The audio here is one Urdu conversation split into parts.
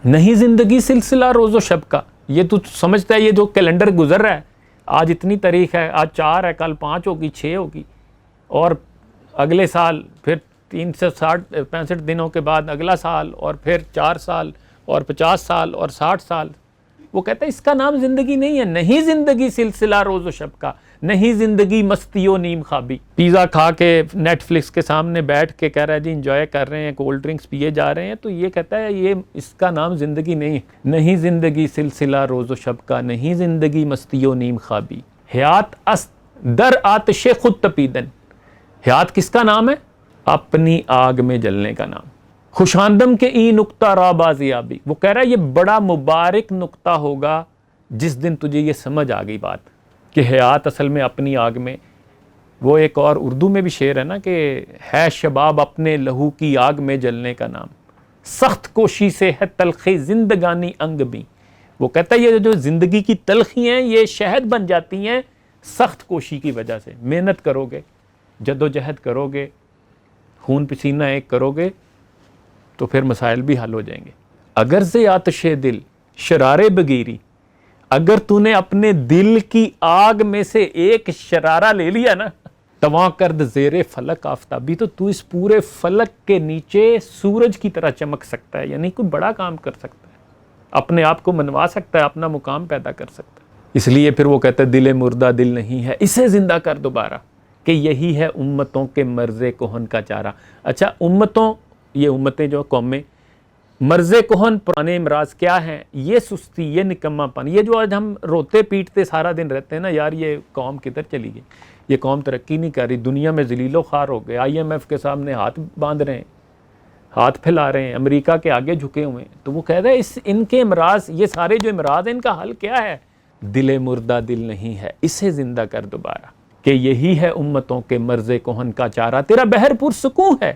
نہیں زندگی سلسلہ روز و شب کا. یہ تو سمجھتا ہے یہ جو کیلنڈر گزر رہا ہے، آج اتنی تاریخ ہے، آج 4 ہے، کل 5 ہوگی، 6 ہوگی، اور اگلے سال پھر 365 دنوں کے بعد اگلا سال، اور پھر 4 سال اور 50 سال اور 60 سال. وہ کہتا ہے اس کا نام زندگی نہیں ہے. نہیں زندگی سلسلہ روز و شب کا، نہیں زندگی مستی و نیم خوابی. پیزا کھا کے نیٹ فلکس کے سامنے بیٹھ کے کہہ رہا ہے جی انجوائے کر رہے ہیں، کولڈ ڈرنکس پیے جا رہے ہیں، تو یہ کہتا ہے یہ اس کا نام زندگی نہیں ہے. نہیں زندگی سلسلہ روز و شب کا، نہیں زندگی مستی و نیم خوابی. حیات است در آتش خود تپیدن. حیات کس کا نام ہے؟ اپنی آگ میں جلنے کا نام. خوشاندم کے ای نقطہ را بازیابی. وہ کہہ رہا ہے یہ بڑا مبارک نقطہ ہوگا جس دن تجھے یہ سمجھ آ گئی بات کہ حیات اصل میں اپنی آگ میں. وہ ایک اور اردو میں بھی شعر ہے نا کہ ہے شباب اپنے لہو کی آگ میں جلنے کا نام، سخت کوشی سے ہے تلخی زندگانی انگ بھی. وہ کہتا ہے یہ جو زندگی کی تلخی ہیں یہ شہد بن جاتی ہیں سخت کوشی کی وجہ سے. محنت کرو گے، جد و جہد کرو گے، خون پسینہ ایک کرو گے تو پھر مسائل بھی حل ہو جائیں گے. اگر سے آتش دل شرار بگیری، اگر تو نے اپنے دل کی آگ میں سے ایک شرارہ لے لیا نا، تواں کرد زیر فلک آفتابی، تو تو اس پورے فلک کے نیچے سورج کی طرح چمک سکتا ہے. یعنی کوئی بڑا کام کر سکتا ہے، اپنے آپ کو منوا سکتا ہے، اپنا مقام پیدا کر سکتا ہے. اس لیے پھر وہ کہتا ہے دل مردہ دل نہیں ہے، اسے زندہ کر دوبارہ، کہ یہی ہے امتوں کے مرض کہن کا چارہ. اچھا امتوں، یہ امتیں جو قومیں، مرض کہن پرانے امراض کیا ہیں؟ یہ سستی، یہ نکما پن، یہ جو آج ہم روتے پیٹتے سارا دن رہتے ہیں نا یار یہ قوم کدھر چلی گئی، یہ قوم ترقی نہیں کر رہی، دنیا میں ذلیل و خوار ہو گئے، IMF کے سامنے ہاتھ باندھ رہے ہیں، ہاتھ پھیلا رہے ہیں، امریکہ کے آگے جھکے ہوئے ہیں. تو وہ کہتا ہے ان کے امراض، یہ سارے جو امراض ہیں ان کا حل کیا ہے؟ دل مردہ دل نہیں ہے، اسے زندہ کر دوبارہ، کہ یہی ہے امتوں کے مرض کہن کا چارہ. تیرا بحر پر سکون ہے،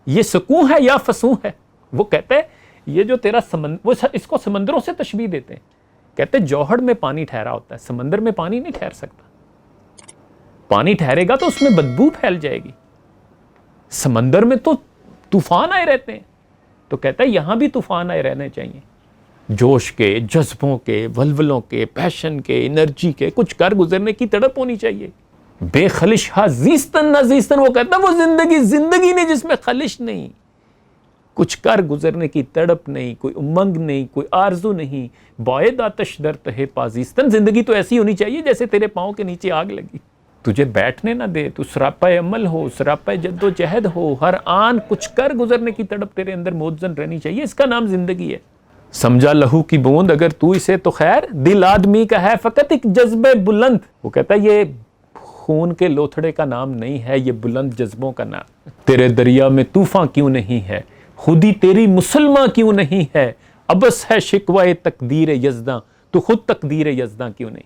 یہ سکون ہے یا فسوں ہے؟ وہ کہتے ہیں یہ جو تیرا وہ اس کو سمندروں سے تشبیہ دیتے ہیں. کہتے ہیں جوہر میں پانی ٹھہرا ہوتا ہے، سمندر میں پانی نہیں ٹھہر سکتا. پانی ٹھہرے گا تو اس میں بدبو پھیل جائے گی. سمندر میں تو طوفان آئے رہتے ہیں. تو کہتا ہے یہاں بھی طوفان آئے رہنے چاہیے، جوش کے، جذبوں کے، ولولوں کے، پیشن کے، انرجی کے، کچھ کر گزرنے کی تڑپ ہونی چاہیے. بے خلش ہا زیستن نہ زیستن. وہ کہتا ہے وہ زندگی نہیں جس میں خلش نہیں، کچھ کر گزرنے کی تڑپ نہیں، کوئی امنگ نہیں، کوئی آرزو نہیں. باید آتش در تہ پازیستن. زندگی تو ایسی ہونی چاہیے جیسے تیرے پاؤں کے نیچے آگ لگی، تجھے بیٹھنے نہ دے، تو سراپا عمل ہو، سراپا جد و جہد ہو، ہر آن کچھ کر گزرنے کی تڑپ تیرے اندر موزن رہنی چاہیے. اس کا نام زندگی ہے. سمجھا لہو کی بوند اگر تو اسے تو خیر، دل آدمی کا ہے فقط ایک جذبہ بلند. وہ کہتا ہے یہ خون کے لوتھڑے کا نام نہیں ہے، یہ بلند جذبوں کا نام. تیرے دریا میں طوفان کیوں نہیں ہے، خودی تیری مسلمہ کیوں نہیں ہے، ابس ہے شکوہ تقدیر یزداں، تو خود تقدیر یزداں کیوں نہیں.